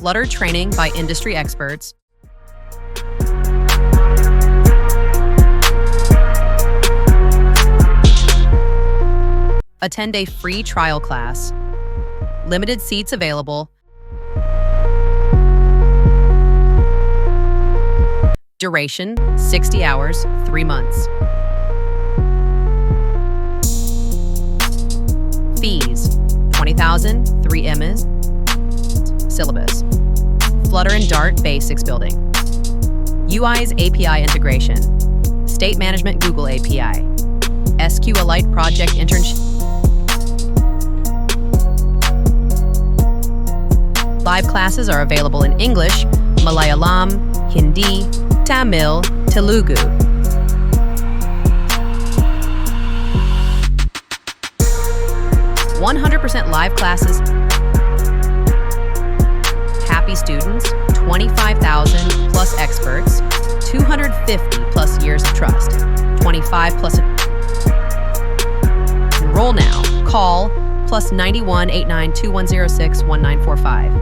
Flutter training by industry experts, attend a free trial class, limited seats available, duration 60 hours, 3 months. Fees $20,000, 3 MS. Syllabus Flutter and Dart basics building, UIs API integration, state management Google API, SQLite project internship. Live classes are available in English, Malayalam, Hindi, Tamil, Telugu. "100% live classes, happy students, 25,000 plus experts, 250 plus years of trust, 25 plus. Enroll now. Call +91 89 2106 1945.